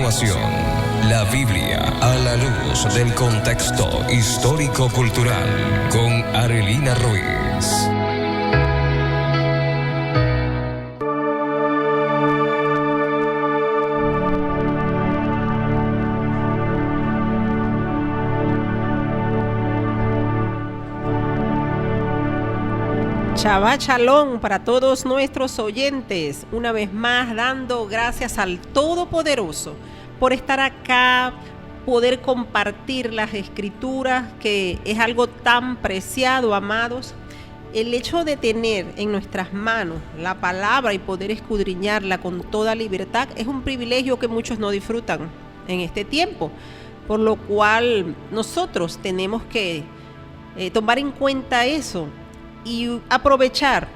continuación, la Biblia a la luz del contexto histórico-cultural con Arelina Ruiz. Shabbat Shalom para todos nuestros oyentes, una vez más dando gracias al Todopoderoso por estar acá, poder compartir las escrituras, que es algo tan preciado, amados. El hecho de tener en nuestras manos la palabra y poder escudriñarla con toda libertad es un privilegio que muchos no disfrutan en este tiempo, por lo cual nosotros tenemos que tomar en cuenta eso y aprovechar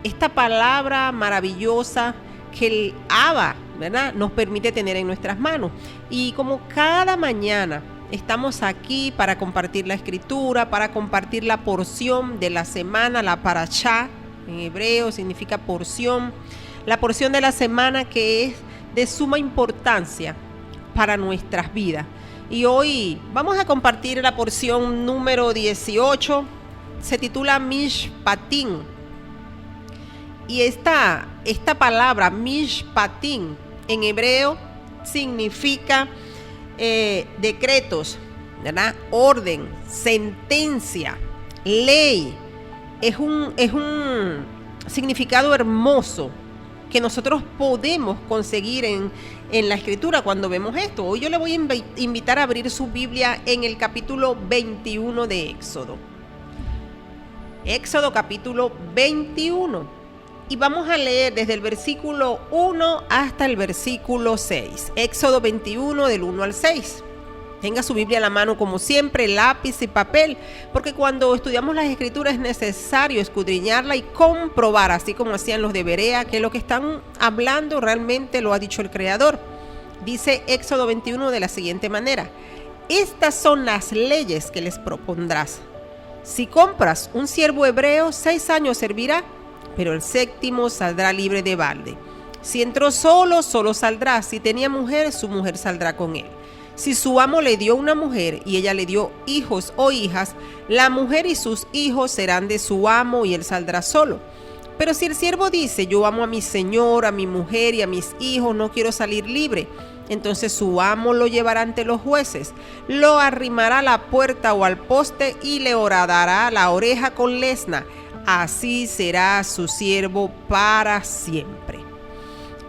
esta palabra maravillosa que el Abba, ¿verdad?, nos permite tener en nuestras manos. Y como cada mañana estamos aquí para compartir la escritura, para compartir la porción de la semana, la parashá, en hebreo significa porción, la porción de la semana que es de suma importancia para nuestras vidas. Y hoy vamos a compartir la porción número 18, se titula Mishpatim. Y esta palabra Mishpatim en hebreo significa decretos, ¿verdad?, orden, sentencia, ley. Es un significado hermoso que nosotros podemos conseguir en la escritura cuando vemos esto. Hoy yo le voy a invitar a abrir su Biblia en el capítulo 21 de Éxodo. Éxodo capítulo 21, y vamos a leer desde el versículo 1 hasta el versículo 6. Éxodo 21 del 1 al 6. Tenga su Biblia a la mano como siempre, lápiz y papel, porque cuando estudiamos las escrituras es necesario escudriñarla y comprobar, así como hacían los de Berea, que lo que están hablando realmente lo ha dicho el Creador. Dice Éxodo 21 de la siguiente manera: estas son las leyes que les propondrás. Si compras un siervo hebreo, 6 años servirá, pero el 7º saldrá libre de balde. Si entró solo, solo saldrá. Si tenía mujer, su mujer saldrá con él. Si su amo le dio una mujer y ella le dio hijos o hijas, la mujer y sus hijos serán de su amo y él saldrá solo. Pero si el siervo dice: yo amo a mi señor, a mi mujer y a mis hijos, no quiero salir libre, entonces su amo lo llevará ante los jueces, lo arrimará a la puerta o al poste y le horadará la oreja con lesna. Así será su siervo para siempre.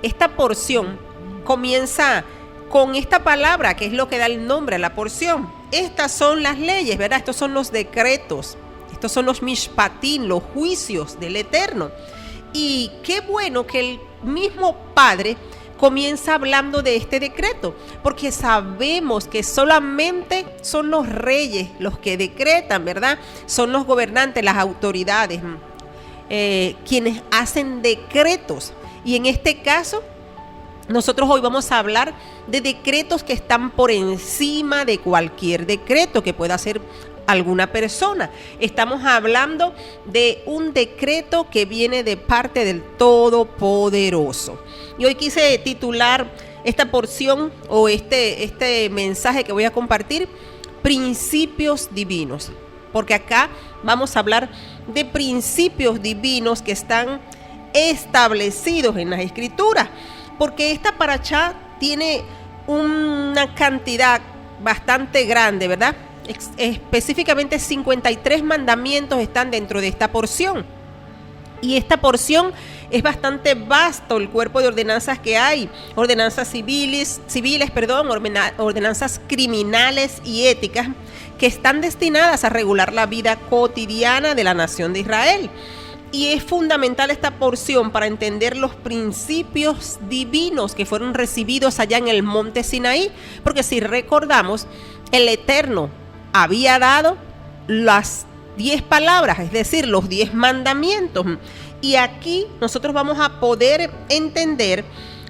Esta porción comienza con esta palabra, que es lo que da el nombre a la porción. Estas son las leyes, ¿verdad? Estos son los decretos, estos son los mishpatim, los juicios del Eterno. Y qué bueno que el mismo Padre comienza hablando de este decreto, porque sabemos que solamente son los reyes los que decretan, ¿verdad? Son los gobernantes, las autoridades, quienes hacen decretos. Y en este caso, nosotros hoy vamos a hablar de decretos que están por encima de cualquier decreto que pueda hacer alguna persona. Estamos hablando de un decreto que viene de parte del Todopoderoso. Y hoy quise titular esta porción o este mensaje que voy a compartir: principios divinos, porque acá vamos a hablar de principios divinos que están establecidos en las escrituras, porque esta parashá tiene una cantidad bastante grande, ¿verdad? Específicamente 53 mandamientos están dentro de esta porción. Y esta porción es bastante vasto el cuerpo de ordenanzas que hay: ordenanzas civiles, ordenanzas criminales y éticas que están destinadas a regular la vida cotidiana de la nación de Israel. Y es fundamental esta porción para entender los principios divinos que fueron recibidos allá en el monte Sinaí, porque si recordamos, el Eterno había dado las 10 palabras, es decir, los 10 mandamientos. Y aquí nosotros vamos a poder entender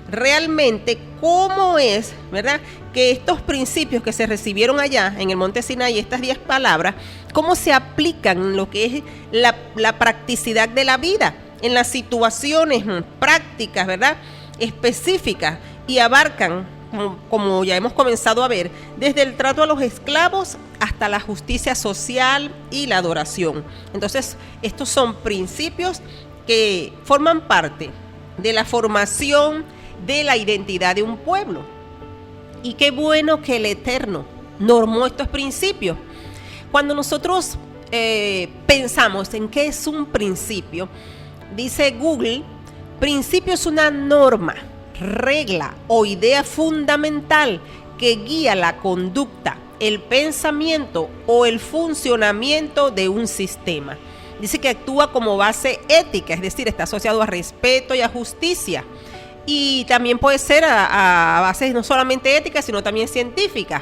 realmente cómo es, ¿verdad?, que estos principios que se recibieron allá en el monte Sinaí, estas 10 palabras, cómo se aplican en lo que es la practicidad de la vida, en las situaciones prácticas, ¿verdad?, específicas, y abarcan como ya hemos comenzado a ver, desde el trato a los esclavos hasta la justicia social y la adoración. Entonces, estos son principios que forman parte de la formación de la identidad de un pueblo. Y qué bueno que el Eterno normó estos principios. Cuando nosotros pensamos en qué es un principio, dice Google, principio es una norma, regla o idea fundamental que guía la conducta, el pensamiento o el funcionamiento de un sistema. Dice que actúa como base ética, es decir, está asociado a respeto y a justicia. Y también puede ser a bases no solamente éticas, sino también científicas.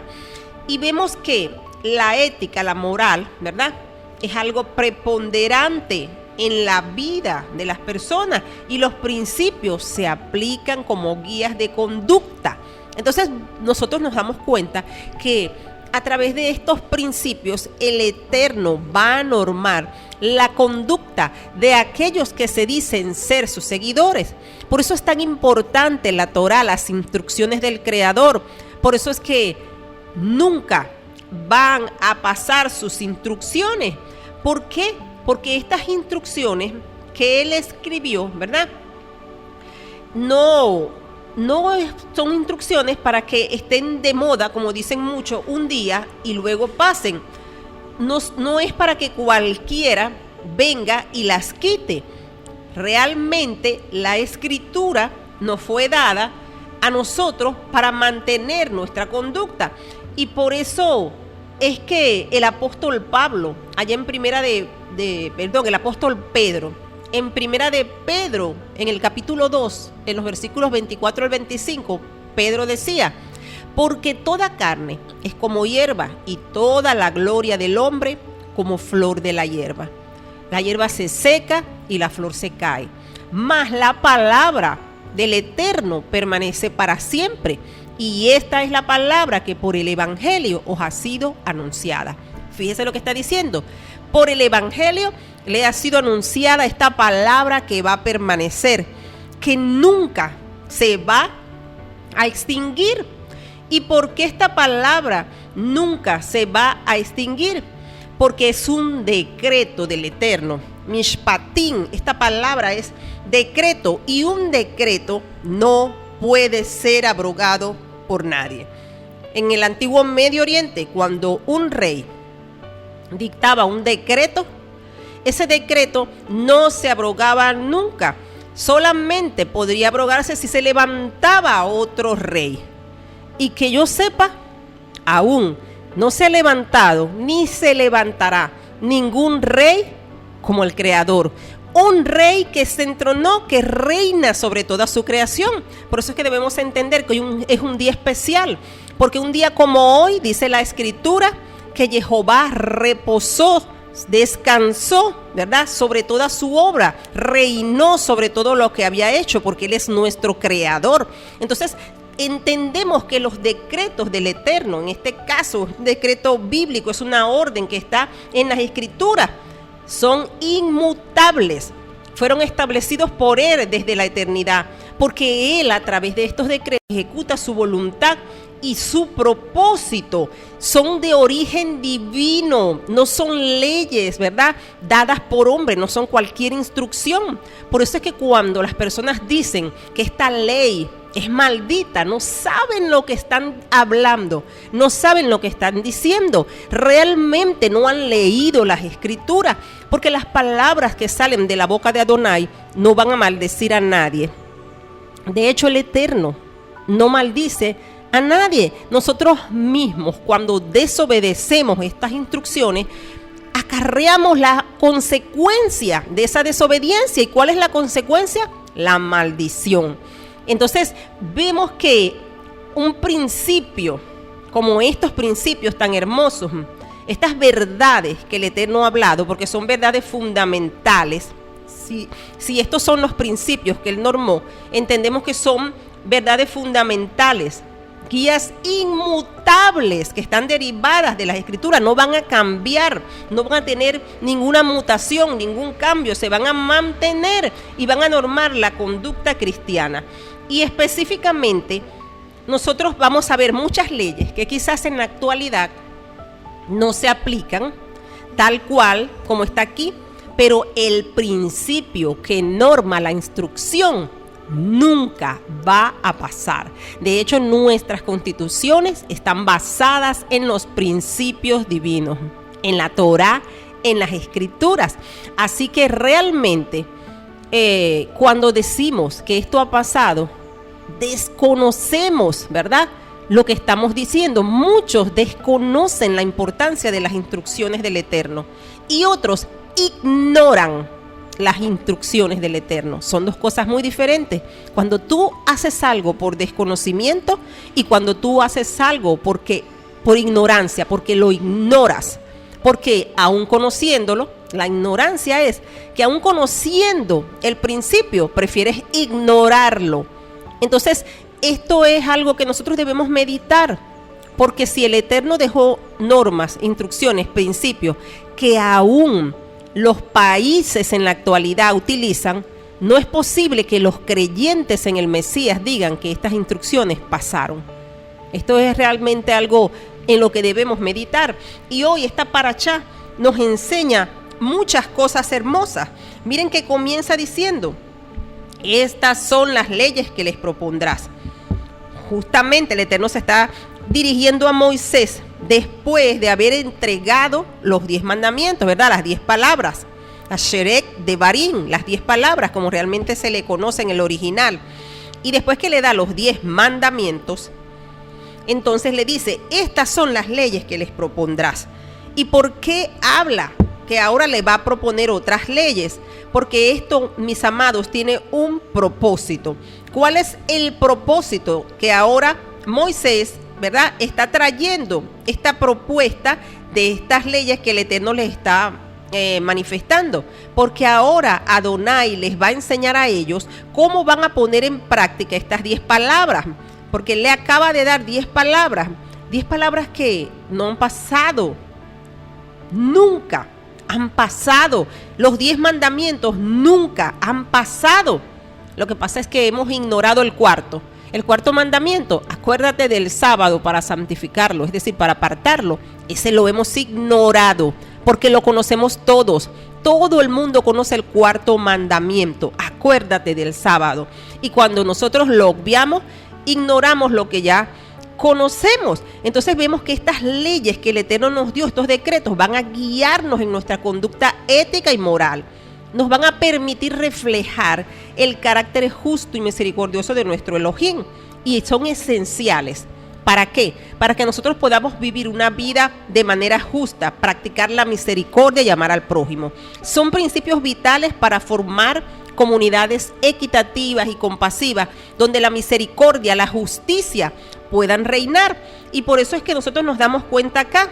Y vemos que la ética, la moral, ¿verdad?, es algo preponderante en la vida de las personas y los principios se aplican como guías de conducta. Entonces nosotros nos damos cuenta que a través de estos principios el Eterno va a normar la conducta de aquellos que se dicen ser sus seguidores. Por eso es tan importante la Torá, las instrucciones del Creador. Por eso es que nunca van a pasar sus instrucciones. ¿Por qué? Porque estas instrucciones que él escribió, ¿verdad?, no son instrucciones para que estén de moda, como dicen muchos, un día y luego pasen. No es para que cualquiera venga y las quite. Realmente la Escritura nos fue dada a nosotros para mantener nuestra conducta. Y por eso es que el apóstol Pablo, allá en el apóstol Pedro, en primera de Pedro, en el capítulo 2, en los versículos 24 al 25, Pedro decía: porque toda carne es como hierba y toda la gloria del hombre como flor de la hierba. La hierba se seca y la flor se cae, mas la palabra del Eterno permanece para siempre. Y esta es la palabra que por el Evangelio os ha sido anunciada. Fíjese lo que está diciendo. Por el Evangelio le ha sido anunciada esta palabra que va a permanecer, que nunca se va a extinguir. ¿Y por qué esta palabra nunca se va a extinguir? Porque es un decreto del Eterno. Mishpatim, esta palabra es decreto, y un decreto no puede ser abrogado por nadie. En el antiguo Medio Oriente, cuando un rey dictaba un decreto, ese decreto no se abrogaba nunca. Solamente podría abrogarse si se levantaba otro rey. Y que yo sepa, aún no se ha levantado ni se levantará ningún rey como el Creador. Un rey que se entronó, que reina sobre toda su creación. Por eso es que debemos entender que hoy es un día especial, porque un día como hoy, dice la Escritura, que Jehová reposó, descansó, ¿verdad?, sobre toda su obra, reinó sobre todo lo que había hecho, porque Él es nuestro Creador. Entonces, entendemos que los decretos del Eterno, en este caso, un decreto bíblico, es una orden que está en las Escrituras, son inmutables, fueron establecidos por Él desde la eternidad, porque Él a través de estos decretos ejecuta su voluntad y su propósito. Son de origen divino, no son leyes, ¿verdad?, dadas por hombre, no son cualquier instrucción. Por eso es que cuando las personas dicen que esta ley es maldita, no saben lo que están hablando, no saben lo que están diciendo, realmente no han leído las Escrituras, porque las palabras que salen de la boca de Adonai no van a maldecir a nadie. De hecho, el Eterno no maldice a nadie. Nosotros mismos, cuando desobedecemos estas instrucciones, acarreamos la consecuencia de esa desobediencia. ¿Y cuál es la consecuencia? La maldición. Entonces vemos que un principio, como estos principios tan hermosos, estas verdades que el Eterno ha hablado, porque son verdades fundamentales, si estos son los principios que Él normó, entendemos que son verdades fundamentales, guías inmutables que están derivadas de las Escrituras, no van a cambiar, no van a tener ninguna mutación, ningún cambio, se van a mantener y van a normar la conducta cristiana. Y específicamente nosotros vamos a ver muchas leyes que quizás en la actualidad no se aplican tal cual como está aquí, pero el principio que norma la instrucción nunca va a pasar. De hecho, nuestras constituciones están basadas en los principios divinos, en la Torá, en las Escrituras. Así que realmente, cuando decimos que esto ha pasado, desconocemos, ¿verdad?, lo que estamos diciendo. Muchos desconocen la importancia de las instrucciones del Eterno y otros ignoran las instrucciones del Eterno. Son dos cosas muy diferentes. Cuando tú haces algo por desconocimiento y cuando tú haces algo por ignorancia, porque lo ignoras, porque aún conociéndolo, la ignorancia es que aún conociendo el principio, prefieres ignorarlo. Entonces, esto es algo que nosotros debemos meditar, porque si el Eterno dejó normas, instrucciones, principios que aún los países en la actualidad utilizan, no es posible que los creyentes en el Mesías digan que estas instrucciones pasaron. Esto es realmente algo en lo que debemos meditar. Y hoy esta parashá nos enseña muchas cosas hermosas. Miren que comienza diciendo: estas son las leyes que les propondrás. Justamente el Eterno se está dirigiendo a Moisés después de haber entregado los 10 mandamientos, ¿verdad? Las 10 palabras, Asherek Devarim, las 10 palabras como realmente se le conoce en el original. Y después que le da los 10 mandamientos, entonces le dice: estas son las leyes que les propondrás. ¿Y por qué habla que ahora le va a proponer otras leyes? Porque esto, mis amados, tiene un propósito. ¿Cuál es el propósito que ahora Moisés, ¿verdad?, está trayendo esta propuesta de estas leyes que el Eterno les está manifestando? Porque ahora Adonai les va a enseñar a ellos cómo van a poner en práctica estas 10 palabras, porque le acaba de dar 10 palabras que no han pasado, nunca han pasado. Los 10 mandamientos nunca han pasado. Lo que pasa es que hemos ignorado el cuarto mandamiento: acuérdate del sábado para santificarlo, es decir, para apartarlo. Ese lo hemos ignorado porque lo conocemos todos. Todo el mundo conoce el cuarto mandamiento: acuérdate del sábado. Y cuando nosotros lo obviamos, ignoramos lo que ya conocemos. Entonces vemos que estas leyes que el Eterno nos dio, estos decretos, van a guiarnos en nuestra conducta ética y moral. Nos van a permitir reflejar el carácter justo y misericordioso de nuestro Elohim. Y son esenciales. ¿Para qué? Para que nosotros podamos vivir una vida de manera justa, practicar la misericordia y amar al prójimo. Son principios vitales para formar comunidades equitativas y compasivas, donde la misericordia, la justicia puedan reinar. Y por eso es que nosotros nos damos cuenta acá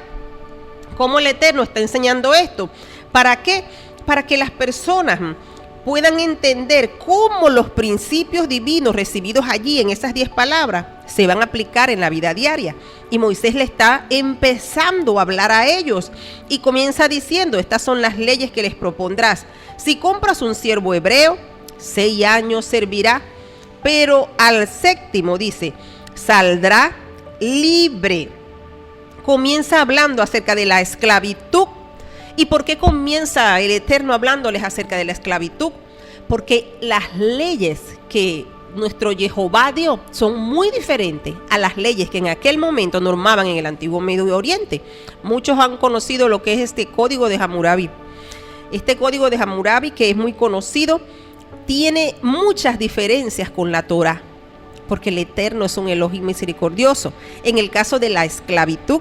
cómo el Eterno está enseñando esto. ¿Para qué? Para que las personas puedan entender cómo los principios divinos recibidos allí en esas 10 palabras se van a aplicar en la vida diaria. Y Moisés le está empezando a hablar a ellos y comienza diciendo: estas son las leyes que les propondrás. Si compras un siervo hebreo, 6 años servirá, pero al 7º, dice, saldrá libre. Comienza hablando acerca de la esclavitud. ¿Y por qué comienza el Eterno hablándoles acerca de la esclavitud? Porque las leyes que nuestro Jehová dio son muy diferentes a las leyes que en aquel momento normaban en el antiguo Medio Oriente. Muchos han conocido lo que es este código de Hammurabi. Este código de Hammurabi, que es muy conocido, tiene muchas diferencias con la Torá, porque el Eterno es un Elohim misericordioso. En el caso de la esclavitud,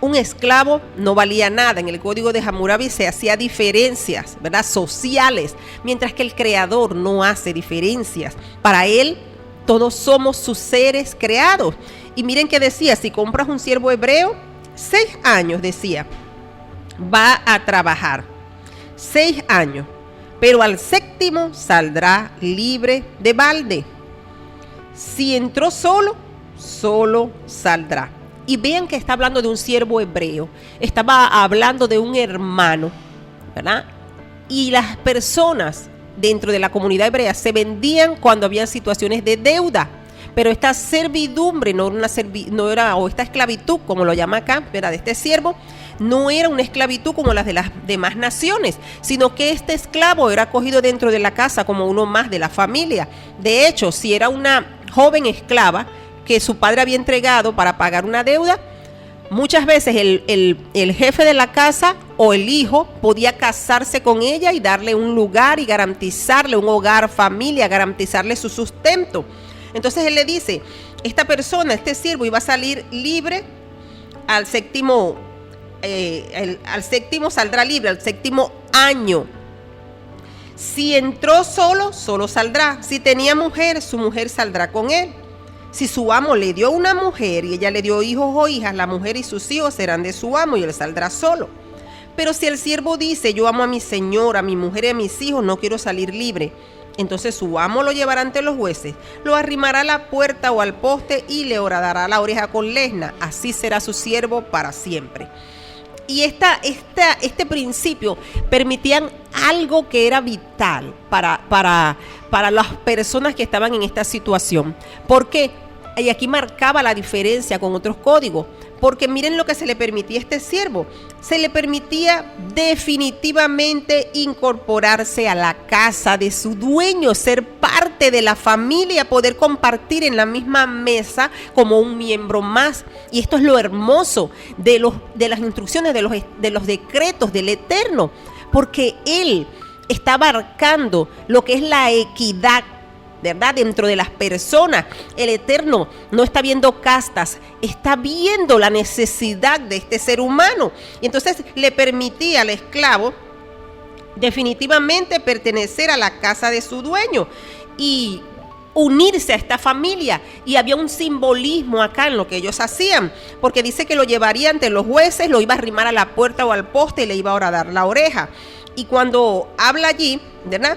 un esclavo no valía nada. En el código de Hammurabi se hacía diferencias, ¿verdad?, sociales, mientras que el Creador no hace diferencias. Para Él, todos somos sus seres creados. Y miren que decía: si compras un siervo hebreo, 6 años, decía, va a trabajar. 6 años, pero al 7º saldrá libre de balde. Si entró solo, solo saldrá. Y vean que está hablando de un siervo hebreo. Estaba hablando de un hermano, ¿verdad? Y las personas dentro de la comunidad hebrea se vendían cuando había situaciones de deuda. Pero esta servidumbre no era, o esta esclavitud, como lo llama acá, ¿verdad?, de este siervo, no era una esclavitud como las de las demás naciones, sino que este esclavo era acogido dentro de la casa como uno más de la familia. De hecho, si era una joven esclava que su padre había entregado para pagar una deuda, muchas veces el jefe de la casa o el hijo podía casarse con ella y darle un lugar y garantizarle un hogar, familia, garantizarle su sustento. Entonces él le dice, esta persona, este siervo, iba a salir libre al séptimo saldrá libre, al séptimo año. Si entró solo, solo saldrá. Si tenía mujer, su mujer saldrá con él. Si su amo le dio una mujer y ella le dio hijos o hijas, la mujer y sus hijos serán de su amo y él saldrá solo. Pero si el siervo dice, yo amo a mi señor, a mi mujer y a mis hijos, no quiero salir libre, entonces su amo lo llevará ante los jueces, lo arrimará a la puerta o al poste y le horadará la oreja con lesna. Así será su siervo para siempre. Y este principio permitían algo que era vital para las personas que estaban en esta situación. ¿Por qué? Y aquí marcaba la diferencia con otros códigos, porque miren lo que se le permitía a este siervo. Se le permitía definitivamente incorporarse a la casa de su dueño, ser parte de la familia, poder compartir en la misma mesa como un miembro más. Y esto es lo hermoso de las instrucciones, de los decretos del Eterno, porque Él está abarcando lo que es la equidad, ¿verdad?, dentro de las personas. El Eterno no está viendo castas, está viendo la necesidad de este ser humano. Y entonces le permitía al esclavo definitivamente pertenecer a la casa de su dueño y unirse a esta familia. Y había un simbolismo acá en lo que ellos hacían, porque dice que lo llevaría ante los jueces, lo iba a arrimar a la puerta o al poste y le iba a horadar la oreja. Y cuando habla allí, ¿verdad?,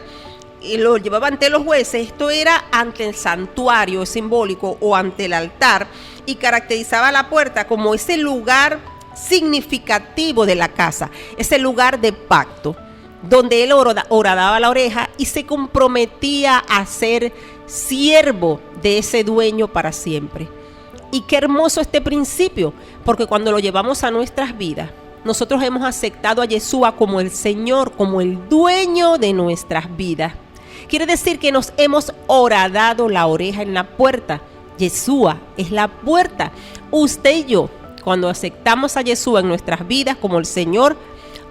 y lo llevaba ante los jueces, esto era ante el santuario simbólico o ante el altar, y caracterizaba la puerta como ese lugar significativo de la casa, ese lugar de pacto, donde él horadaba la oreja y se comprometía a ser siervo de ese dueño para siempre. Y qué hermoso este principio, porque cuando lo llevamos a nuestras vidas, nosotros hemos aceptado a Yeshua como el Señor, como el dueño de nuestras vidas. Quiere decir que nos hemos horadado la oreja en la puerta. Yeshua es la puerta. Usted y yo, cuando aceptamos a Yeshua en nuestras vidas como el Señor,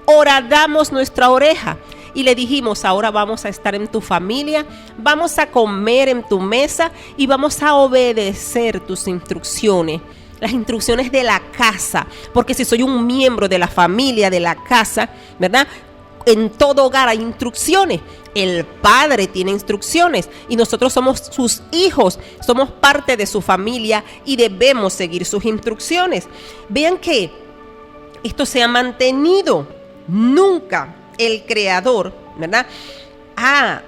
horadamos nuestra oreja y le dijimos, ahora vamos a estar en tu familia, vamos a comer en tu mesa y vamos a obedecer tus instrucciones. Las instrucciones de la casa, porque si soy un miembro de la familia, de la casa, ¿verdad?, en todo hogar hay instrucciones. El Padre tiene instrucciones y nosotros somos sus hijos, somos parte de su familia y debemos seguir sus instrucciones. Vean que esto se ha mantenido. Nunca el Creador, ¿verdad?, ha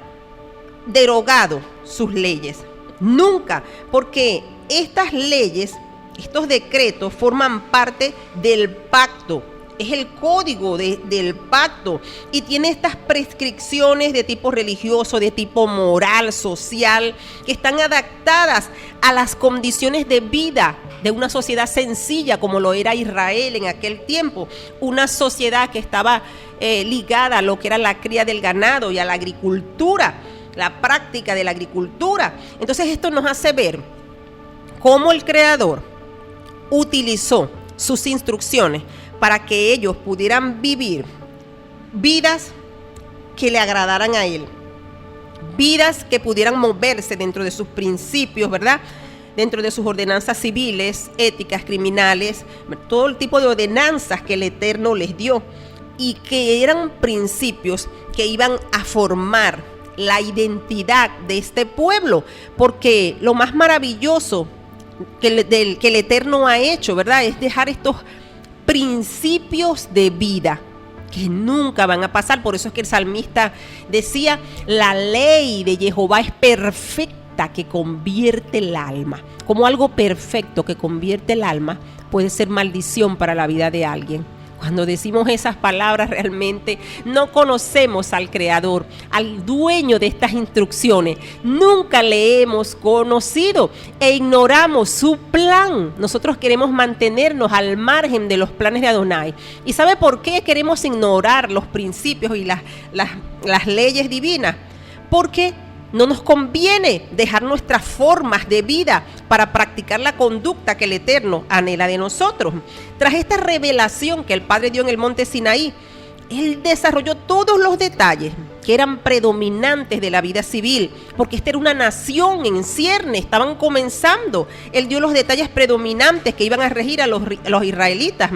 derogado sus leyes. Nunca, porque estas leyes, estos decretos forman parte del pacto. Es el código del pacto y tiene estas prescripciones de tipo religioso, de tipo moral, social, que están adaptadas a las condiciones de vida de una sociedad sencilla como lo era Israel en aquel tiempo, una sociedad que estaba ligada a lo que era la cría del ganado y a la agricultura, la práctica de la agricultura. Entonces esto nos hace ver cómo el Creador utilizó sus instrucciones para que ellos pudieran vivir vidas que le agradaran a Él, vidas que pudieran moverse dentro de sus principios, ¿verdad?, dentro de sus ordenanzas civiles, éticas, criminales, todo el tipo de ordenanzas que el Eterno les dio y que eran principios que iban a formar la identidad de este pueblo, porque lo más maravilloso que el Eterno ha hecho, ¿verdad?, es dejar estos principios de vida que nunca van a pasar. Por eso es que el salmista decía, la ley de Jehová es perfecta, que convierte el alma. Como algo perfecto que convierte el alma puede ser maldición para la vida de alguien. Cuando decimos esas palabras realmente no conocemos al Creador, al dueño de estas instrucciones. Nunca le hemos conocido e ignoramos su plan. Nosotros queremos mantenernos al margen de los planes de Adonai. ¿Y sabe por qué queremos ignorar los principios y las leyes divinas? Porque no nos conviene dejar nuestras formas de vida para practicar la conducta que el Eterno anhela de nosotros. Tras esta revelación que el Padre dio en el monte Sinaí, Él desarrolló todos los detalles que eran predominantes de la vida civil, porque esta era una nación en cierne, estaban comenzando. Él dio los detalles predominantes que iban a regir a los israelitas,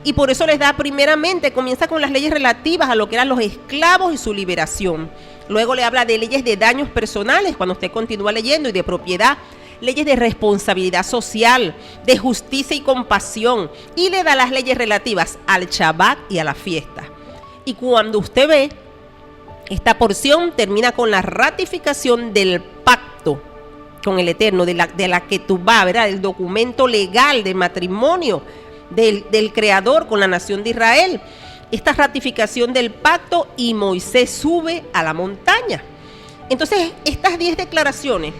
y por eso les da primeramente, comienza con las leyes relativas a lo que eran los esclavos y su liberación. Luego le habla de leyes de daños personales, cuando usted continúa leyendo, y de propiedad, leyes de responsabilidad social, de justicia y compasión, y le da las leyes relativas al Shabbat y a la fiesta. Y cuando usted ve, esta porción termina con la ratificación del pacto con el Eterno, de la Ketubá, ¿verdad? El documento legal de matrimonio del Creador con la nación de Israel. Esta ratificación del pacto, y Moisés sube a la montaña. Entonces, estas 10 declaraciones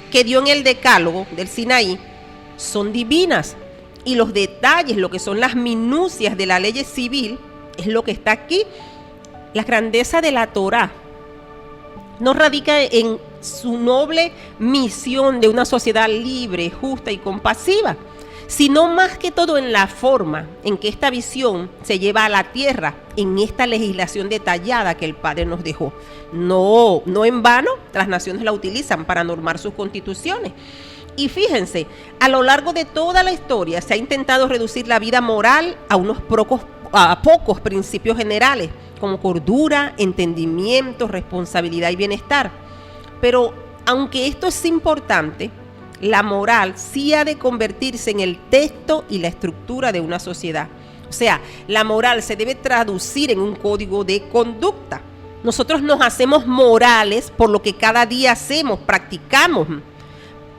que dio en el decálogo del Sinaí son divinas, y los detalles, lo que son las minucias de la ley civil, es lo que está aquí. La grandeza de la Torá no radica en su noble misión de una sociedad libre, justa y compasiva, sino más que todo en la forma en que esta visión se lleva a la tierra en esta legislación detallada que el Padre nos dejó. No en vano las naciones la utilizan para normar sus constituciones. Y fíjense, a lo largo de toda la historia se ha intentado reducir la vida moral a pocos principios generales, como cordura, entendimiento, responsabilidad y bienestar. Pero aunque esto es importante, la moral sí ha de convertirse en el texto y la estructura de una sociedad. O sea, la moral se debe traducir en un código de conducta. Nosotros nos hacemos morales por lo que cada día hacemos, practicamos,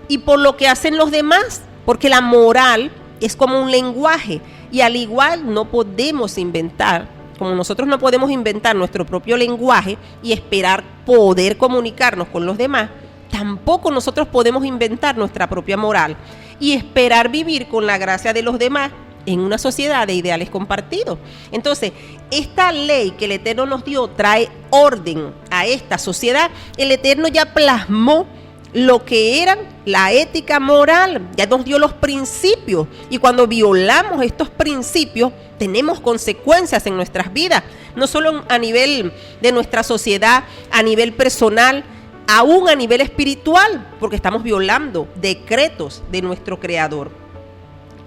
y por lo que hacen los demás, porque la moral es como un lenguaje, y al igual no podemos inventar, como nosotros no podemos inventar nuestro propio lenguaje y esperar poder comunicarnos con los demás, tampoco nosotros podemos inventar nuestra propia moral y esperar vivir con la gracia de los demás en una sociedad de ideales compartidos. Entonces, esta ley que el Eterno nos dio trae orden a esta sociedad. El Eterno ya plasmó lo que era la ética moral, ya nos dio los principios, y cuando violamos estos principios tenemos consecuencias en nuestras vidas, no solo a nivel de nuestra sociedad, a nivel personal, aún a nivel espiritual, porque estamos violando decretos de nuestro Creador.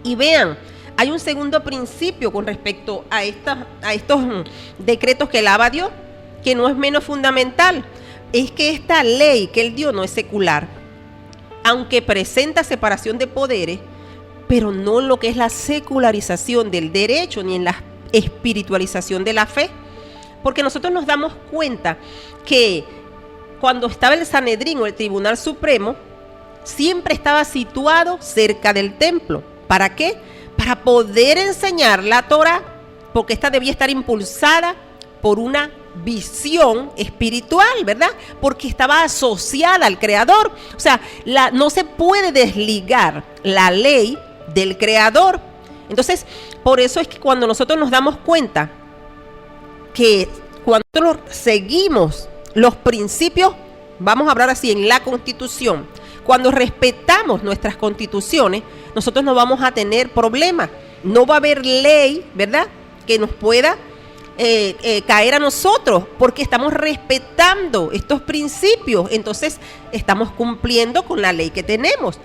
Y vean, hay un segundo principio con respecto a estos decretos que el Abba dio, que no es menos fundamental. Es que esta ley que él dio no es secular, aunque presenta separación de poderes, pero no en lo que es la secularización del derecho ni en la espiritualización de la fe. Porque nosotros nos damos cuenta que cuando estaba el Sanedrín o el Tribunal Supremo, siempre estaba situado cerca del templo. ¿Para qué? Para poder enseñar la Torá, porque esta debía estar impulsada por una visión espiritual, ¿verdad? Porque estaba asociada al Creador. O sea, no se puede desligar la ley del Creador. Entonces, por eso es que cuando nosotros nos damos cuenta que cuando nosotros seguimos los principios, vamos a hablar así, en la Constitución, cuando respetamos nuestras constituciones, nosotros no vamos a tener problemas. No va a haber ley, ¿verdad?, que nos pueda caer a nosotros, porque estamos respetando estos principios. Entonces estamos cumpliendo con la ley que tenemos.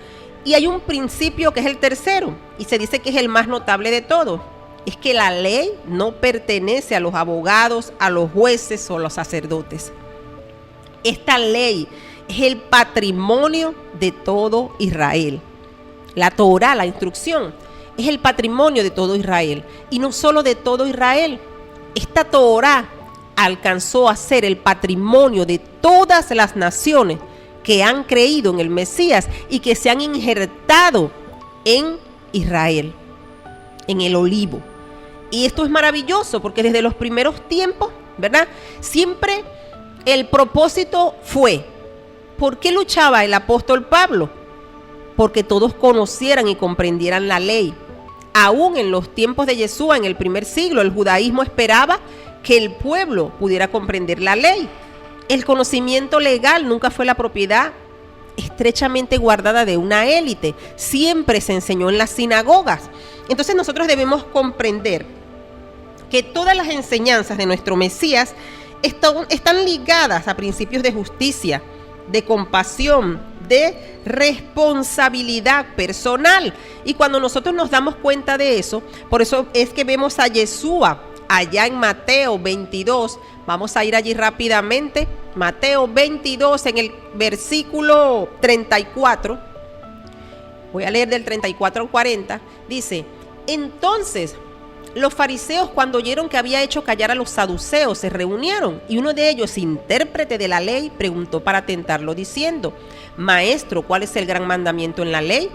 Y hay un principio que es el tercero, y se dice que es el más notable de todos: es que la ley no pertenece a los abogados, a los jueces o a los sacerdotes. Esta ley es el patrimonio de todo Israel. La Torá, la instrucción, es el patrimonio de todo Israel, y no solo de todo Israel. Esta Torá alcanzó a ser el patrimonio de todas las naciones que han creído en el Mesías y que se han injertado en Israel, en el olivo. Y esto es maravilloso porque desde los primeros tiempos, ¿verdad? Siempre el propósito fue, ¿por qué luchaba el apóstol Pablo? Porque todos conocieran y comprendieran la ley. Aún en los tiempos de Yeshua, en el primer siglo, el judaísmo esperaba que el pueblo pudiera comprender la ley. El conocimiento legal nunca fue la propiedad estrechamente guardada de una élite. Siempre se enseñó en las sinagogas. Entonces nosotros debemos comprender que todas las enseñanzas de nuestro Mesías están ligadas a principios de justicia, de compasión, de responsabilidad personal. Y cuando nosotros nos damos cuenta de eso, por eso es que vemos a Yeshua allá en Mateo 22, vamos a ir allí rápidamente, Mateo 22 en el versículo 34, voy a leer del 34 al 40, dice, entonces los fariseos, cuando oyeron que había hecho callar a los saduceos, se reunieron, y uno de ellos, intérprete de la ley, preguntó para tentarlo diciendo, Maestro, ¿cuál es el gran mandamiento en la ley?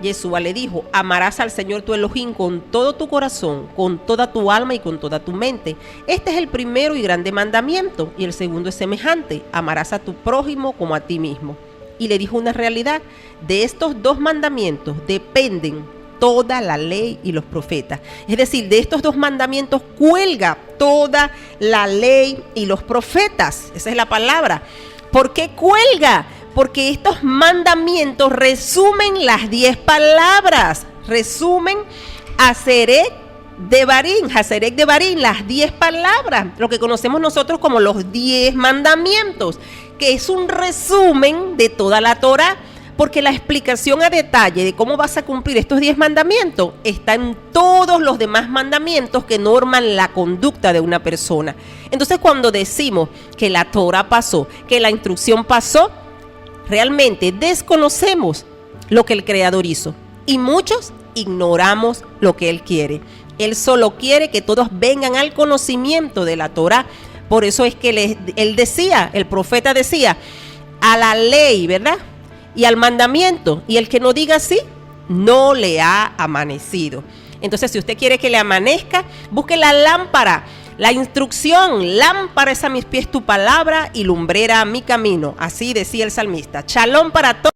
Yeshua le dijo, amarás al Señor tu Elohim con todo tu corazón, con toda tu alma y con toda tu mente. Este es el primero y grande mandamiento, y el segundo es semejante, amarás a tu prójimo como a ti mismo. Y le dijo una realidad, de estos dos mandamientos dependen toda la ley y los profetas. Es decir, de estos dos mandamientos cuelga toda la ley y los profetas. Esa es la palabra. ¿Por qué cuelga? Porque estos mandamientos resumen las 10 palabras, resumen Haserek Devarim, las 10 palabras, lo que conocemos nosotros como los 10 mandamientos, que es un resumen de toda la Torá, porque la explicación a detalle de cómo vas a cumplir estos 10 mandamientos está en todos los demás mandamientos que norman la conducta de una persona. Entonces, cuando decimos que la Torá pasó, que la instrucción pasó, realmente desconocemos lo que el Creador hizo y muchos ignoramos lo que Él quiere. Él solo quiere que todos vengan al conocimiento de la Torá. Por eso es que él decía, el profeta decía, a la ley, ¿verdad? Y al mandamiento. Y el que no diga así, no le ha amanecido. Entonces, si usted quiere que le amanezca, busque la lámpara. La instrucción, lámpara es a mis pies tu palabra y lumbrera a mi camino. Así decía el salmista. Shalom para todos.